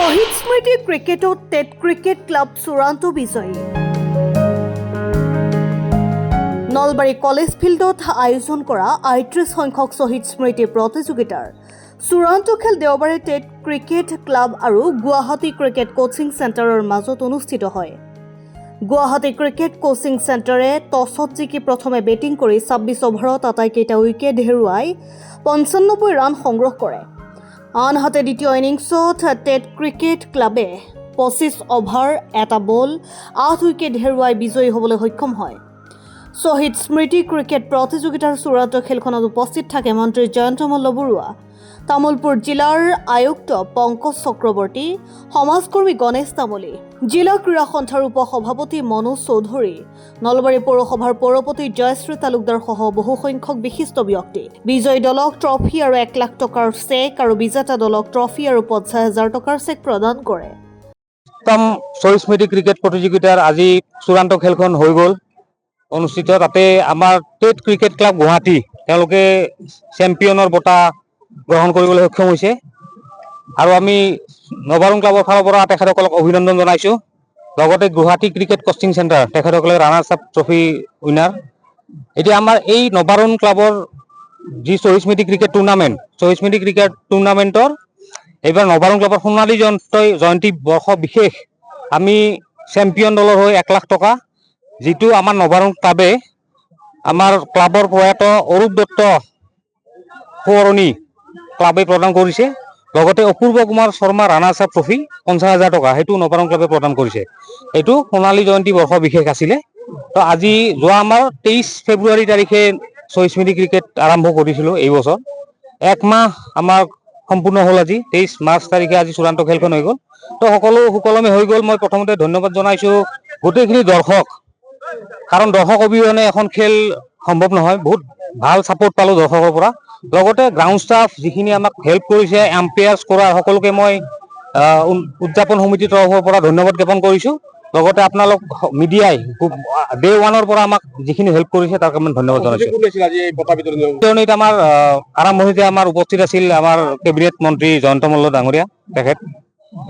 শহীদ স্মৃতি ক্ৰিকেটত TET cricket club চূড়ান্ত বিজয়ী। নলবাৰী কলেজ ফিল্ডত আয়োজন কৰা ৩৮ সংখ্যক শ্বহীদ স্মৃতি প্ৰতিযোগিতাৰ চূড়ান্ত খেল দেওবাৰে টেট ক্ৰিকেট ক্লাব আৰু গুৱাহাটী ক্ৰিকেট কোচিং চেণ্টাৰৰ মাজত অনুষ্ঠিত হয়। গুৱাহাটী ক্ৰিকেট কোচিং চেণ্টাৰে টছত জিকি প্ৰথমে বেটিং কৰি ২৬ অভাৰত আটাইকেইটা উইকেট হেৰুৱাই ৯৫ ৰান সংগ্ৰহ কৰে। আনহাতে দ্বিতীয় ইনিংছত টেট ক্ৰিকেট ক্লাবে ২৫ অভাৰ এটা বল ৮ উইকেট হেৰুৱাই বিজয়ী হ'বলৈ সক্ষম হয়। শ্বহীদ স্মৃতি ক্ৰিকেট প্ৰতিযোগিতাৰ চূড়ান্ত খেলখনত উপস্থিত থাকে মন্ত্ৰী জয়ন্ত মল্ল বৰুৱা, তামুলপুৰ জিলাৰ আয়ুক্ত পংকজ চক্ৰৱৰ্তী, সমাজকৰ্মী গণেশ তামুলী, জিলা ক্ৰীড়া সন্থাৰ উপসভাপতি মনোজ চৌধুৰী, নলবাৰী পৌৰসভাৰ পৌৰপতি জয়শ্ৰী তালুকদাৰ সহ বহুসংখ্যক বিশিষ্ট ব্যক্তি। বিজয়ী দলক ট্ৰফি আৰু ১ লাখ টকাৰ চেক আৰু বিজেতা দলক ট্ৰফি আৰু ৫০,০০০ টকাৰ চেক প্ৰদান কৰে। শ্বহীদ স্মৃতি ক্ৰিকেট প্ৰতিযোগিতাৰ আজি চূড়ান্ত খেলখন হৈ গ'ল অনুষ্ঠিত। তাতে আমাৰ টেট ক্ৰিকেট ক্লাব গুৱাহাটী তেওঁলোকে চেম্পিয়নৰ বঁটা গ্ৰহণ কৰিবলৈ সক্ষম হৈছে আৰু আমি নবাৰুণ ক্লাবৰ ফালৰ পৰা তেখেতসকলক অভিনন্দন জনাইছোঁ। লগতে গুৱাহাটী ক্ৰিকেট কোচিং চেণ্টাৰ তেখেতসকলে ৰানাৰ্ছ আপ ট্ৰফি উইনাৰ। এতিয়া আমাৰ এই নবাৰুণ ক্লাবৰ যি শ্বহীদ স্মৃতি ক্ৰিকেট টুৰ্ণামেণ্টৰ এইবাৰ নবাৰুণ ক্লাবৰ সোণালী জয়ন্তী বৰ্ষ বিশেষ আমি চেম্পিয়ন দলৰ হৈ ১ লাখ টকা, যিটো আমাৰ নবাৰুণ ক্লাবে আমাৰ ক্লাবৰ প্ৰয়াত অৰূপ দত্ত সোঁৱৰণী ক্লাবে প্ৰদান কৰিছে। লগতে Apurba Kumar Sharma runners up trophy ৫০,০০০ টকা সেইটো নবাৰুণ ক্লাবে প্ৰদান কৰিছে। এইটো সোণালী জয়ন্তী বৰ্ষ বিশেষ আছিলে। তো আজি যোৱা আমাৰ ২৩ ফেব্ৰুৱাৰী তাৰিখে শ্বহীদ স্মৃতি ক্ৰিকেট আৰম্ভ কৰিছিলোঁ এই বছৰ। ১ মাহ আমাৰ সম্পূৰ্ণ হ'ল আজি ২৩ মাৰ্চ তাৰিখে আজি চূড়ান্ত খেলখন হৈ গ'ল। তো সকলো সুকলমে হৈ গ'ল। মই প্ৰথমতে ধন্যবাদ জনাইছোঁ গোটেইখিনি দৰ্শক, কাৰণ দৰ্শক অবিহনে এখন খেল সম্ভৱ নহয়। বহুত ভাল ছাপোৰ্ট পালোঁ দৰ্শকৰ পৰা। লগতে গ্ৰাউণ্ড ষ্টাফ যিখিনি আমাক হেল্প কৰিছে, এম্পায়াৰ স্ক'ৰাৰ সকলোকে মই উদযাপন সমিতিৰ তৰফৰ পৰা ধন্যবাদ জ্ঞাপন কৰিছোঁ। লগতে আপোনালোক মিডিয়াই ডে ওৱানৰ পৰা আমাক যিখিনি হেল্প কৰিছে তাক মই ধন্যবাদ জনাইছোঁ। আমাৰ আৰম্ভণিতে আমাৰ উপস্থিত আছিল আমাৰ কেবিনেট মন্ত্ৰী জয়ন্ত মল্ল ডাঙৰীয়া তেখেত,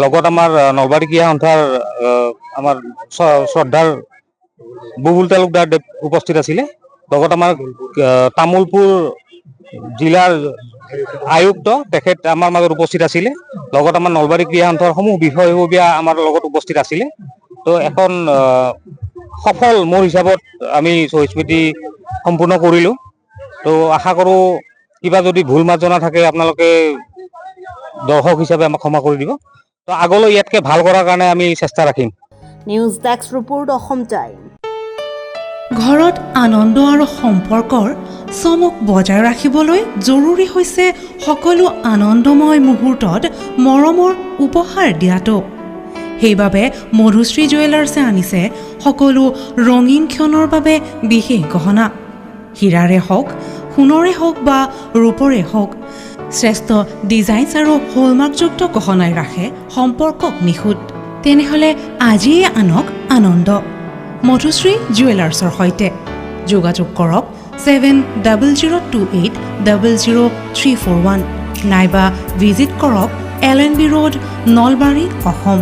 লগত আমাৰ নলবাৰী ক্ৰীড়া সন্থাৰ আমাৰ শ্ৰদ্ধাৰ বুবুল তালুকদাৰ উপস্থিত আছিলে। লগত আমাৰ তামুলপুৰ জিলাৰ আয়ুক্ত তেখেত আমাৰ মাজত উপস্থিত আছিলে। লগত আমাৰ নলবাৰী ক্ৰীড়া সন্থাৰ সমূহ বিষয়ববীয়া আমাৰ লগত উপস্থিত আছিলে। তো এখন সফল মোৰ হিচাপত আমি শ্বহীদ স্মৃতি সম্পূৰ্ণ কৰিলোঁ। তো আশা কৰোঁ কিবা যদি ভুল মাৰ্জনা থাকে আপোনালোকে দৰ্শক হিচাপে আমাক ক্ষমা কৰি দিব। তো আগলৈ ইয়াতকৈ ভাল কৰাৰ কাৰণে আমি চেষ্টা ৰাখিম। News desk report, Assam time. ঘৰত আনন্দ আৰু সম্পৰ্কৰ চমক বজাই ৰাখিবলৈ জৰুৰী হৈছে সকলো আনন্দময় মুহূৰ্তত মৰমৰ উপহাৰ দিয়াটো। সেইবাবে মধুশ্ৰী জুৱেলাৰ্ছে আনিছে সকলো ৰঙীন ক্ষণৰ বাবে বিশেষ গহনা। হীৰাৰে হওক, সোণৰে হওক বা ৰূপৰে হওক, শ্ৰেষ্ঠ ডিজাইনছ আৰু হলমাৰ্কযুক্ত গহনাই ৰাখে সম্পৰ্কক নিখুঁত। তেনেহ'লে আজিয়ে আনক আনন্দ মধুশ্ৰী জুৱেলাৰ্ছৰ সৈতে। যোগাযোগ কৰক 7002800341 নাইবা ভিজিট কৰক LNB ৰোড, নলবাৰী, অসম।